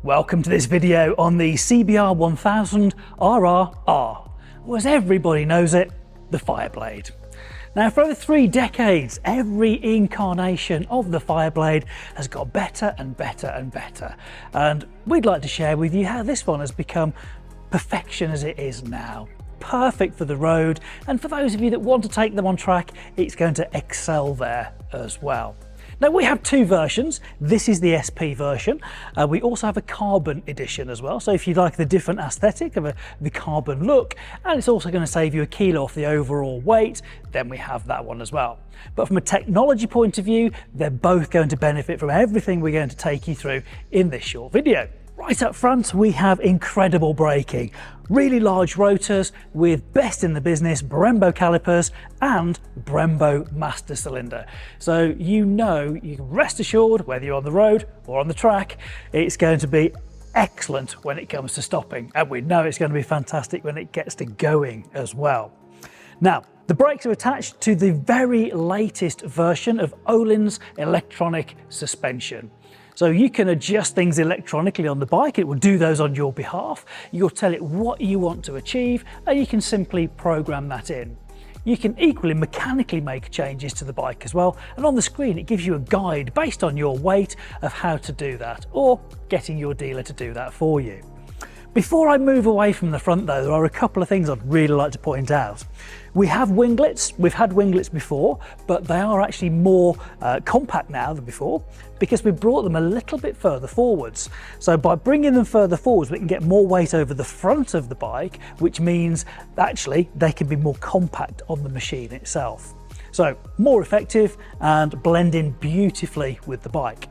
Welcome to this video on the CBR1000RR-R, or as everybody knows it, the Fireblade. Now, for over 3 decades, every incarnation of the Fireblade has got better and better and better. And we'd like to share with you how this one has become perfection as it is now. Perfect for the road, and for those of you that want to take them on track, it's going to excel there as well. Now, we have 2 versions. This is the SP version. We also have a carbon edition as well. So if you like the different aesthetic of the carbon look, and it's also going to save you a kilo off the overall weight, then we have that one as well. But from a technology point of view, they're both going to benefit from everything we're going to take you through in this short video. Right up front, we have incredible braking, really large rotors with best in the business Brembo calipers and Brembo master cylinder. So you can rest assured, whether you're on the road or on the track, it's going to be excellent when it comes to stopping. And we know it's going to be fantastic when it gets to going as well. Now, the brakes are attached to the very latest version of Öhlins electronic suspension. So you can adjust things electronically on the bike. It will do those on your behalf. You'll tell it what you want to achieve, and you can simply program that in. You can equally mechanically make changes to the bike as well, and on the screen it gives you a guide based on your weight of how to do that, or getting your dealer to do that for you. Before I move away from the front though, there are a couple of things I'd really like to point out. We have winglets. We've had winglets before, but they are actually more compact now than before because we brought them a little bit further forwards. So by bringing them further forwards, we can get more weight over the front of the bike, which means actually they can be more compact on the machine itself. So more effective and blend in beautifully with the bike.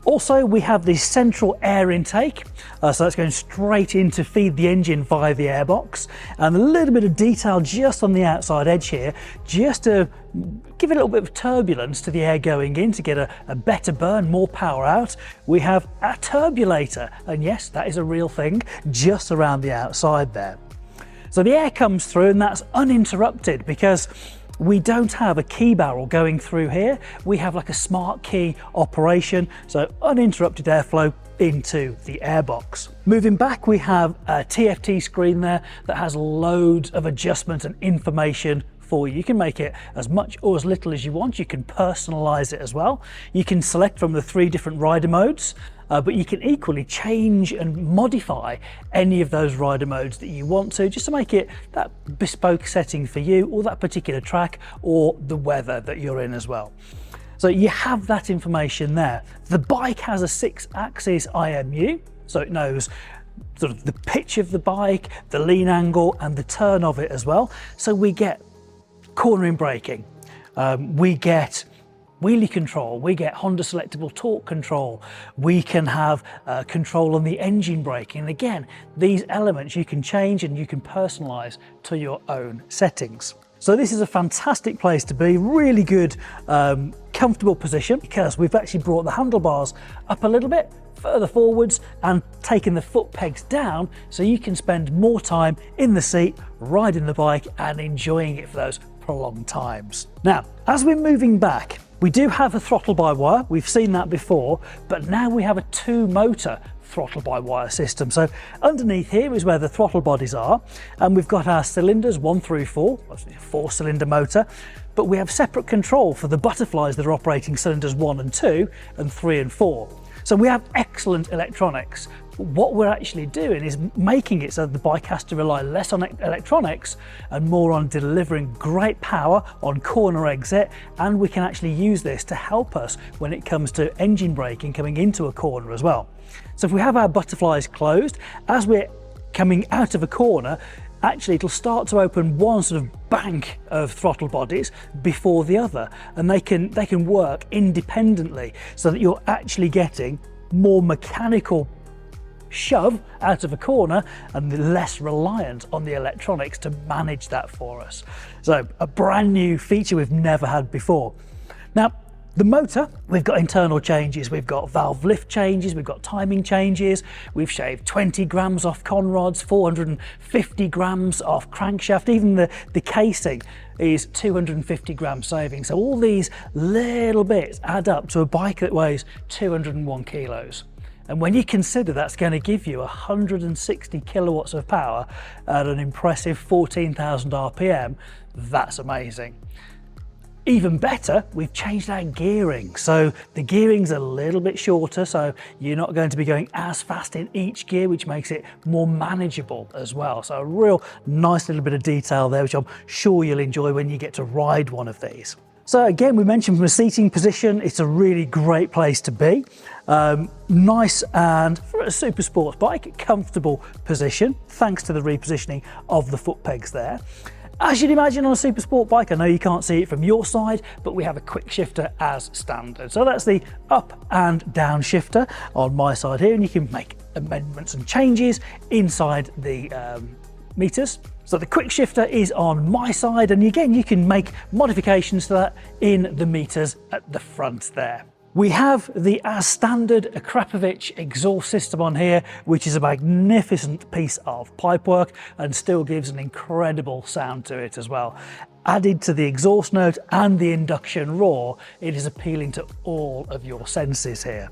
Also, we have the central air intake, so that's going straight in to feed the engine via the airbox, and a little bit of detail just on the outside edge here, just to give it a little bit of turbulence to the air going in to get a better burn, more power out. We have a turbulator, and yes, that is a real thing, just around the outside there. So the air comes through and that's uninterrupted because we don't have a key barrel going through here. We have like a smart key operation, so uninterrupted airflow into the airbox. Moving back, we have a TFT screen there that has loads of adjustment and information for you. You can make it as much or as little as you want. You can personalize it as well. You can select from the 3 different rider modes, but you can equally change and modify any of those rider modes that you want to, just to make it that bespoke setting for you or that particular track or the weather that you're in as well. So you have that information there. The bike has a 6-axis IMU, so it knows sort of the pitch of the bike, the lean angle and the turn of it as well. So we get cornering braking, we get wheelie control, we get Honda selectable torque control, we can have control on the engine braking. And again, these elements you can change and you can personalize to your own settings. So this is a fantastic place to be, really good, comfortable position, because we've actually brought the handlebars up a little bit further forwards and taken the foot pegs down so you can spend more time in the seat, riding the bike and enjoying it for those prolonged times. Now, as we're moving back, we do have a throttle by wire. We've seen that before, but now we have a 2-motor throttle by wire system. So underneath here is where the throttle bodies are, and we've got our cylinders 1 through 4, 4-cylinder motor, but we have separate control for the butterflies that are operating cylinders 1 and 2 and 3 and 4. So we have excellent electronics. What we're actually doing is making it so the bike has to rely less on electronics and more on delivering great power on corner exit, and we can actually use this to help us when it comes to engine braking coming into a corner as well. So if we have our butterflies closed, as we're coming out of a corner, actually it'll start to open one sort of bank of throttle bodies before the other, and they can work independently so that you're actually getting more mechanical shove out of a corner and less reliant on the electronics to manage that for us. So a brand new feature we've never had before. Now, the motor, we've got internal changes, we've got valve lift changes, we've got timing changes, we've shaved 20 grams off conrods, 450 grams off crankshaft, even the casing is 250 gram saving. So all these little bits add up to a bike that weighs 201 kilos. And when you consider that's going to give you 160 kilowatts of power at an impressive 14,000 RPM, that's amazing. Even better, we've changed our gearing. So the gearing's a little bit shorter, so you're not going to be going as fast in each gear, which makes it more manageable as well. So a real nice little bit of detail there, which I'm sure you'll enjoy when you get to ride one of these. So again, we mentioned from a seating position, it's a really great place to be. Nice, and for a super sports bike, comfortable position, thanks to the repositioning of the foot pegs there. As you'd imagine on a super sport bike, I know you can't see it from your side, but we have a quick shifter as standard. So that's the up and down shifter on my side here, and you can make amendments and changes inside the meters. So the quick shifter is on my side, and again, you can make modifications to that in the meters at the front there. We have the as standard Akrapovic exhaust system on here, which is a magnificent piece of pipework and still gives an incredible sound to it as well. Added to the exhaust note and the induction roar, it is appealing to all of your senses here.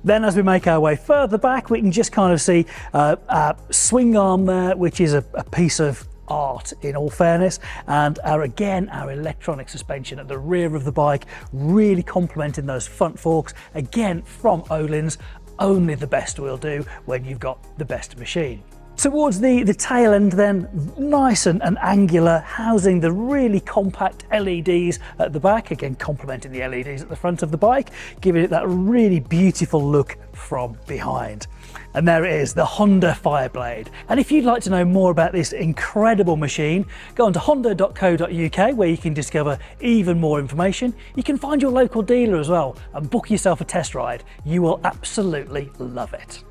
Then as we make our way further back, we can just kind of see a swing arm there, which is a piece of art in all fairness, and our electronic suspension at the rear of the bike, really complementing those front forks, again from Öhlins. Only the best will do when you've got the best machine. Towards the tail end then, nice and angular, housing the really compact LEDs at the back, again complementing the LEDs at the front of the bike, giving it that really beautiful look from behind. And there it is, the Honda Fireblade. And if you'd like to know more about this incredible machine, go on to honda.co.uk, where you can discover even more information. You can find your local dealer as well and book yourself a test ride. You will absolutely love it.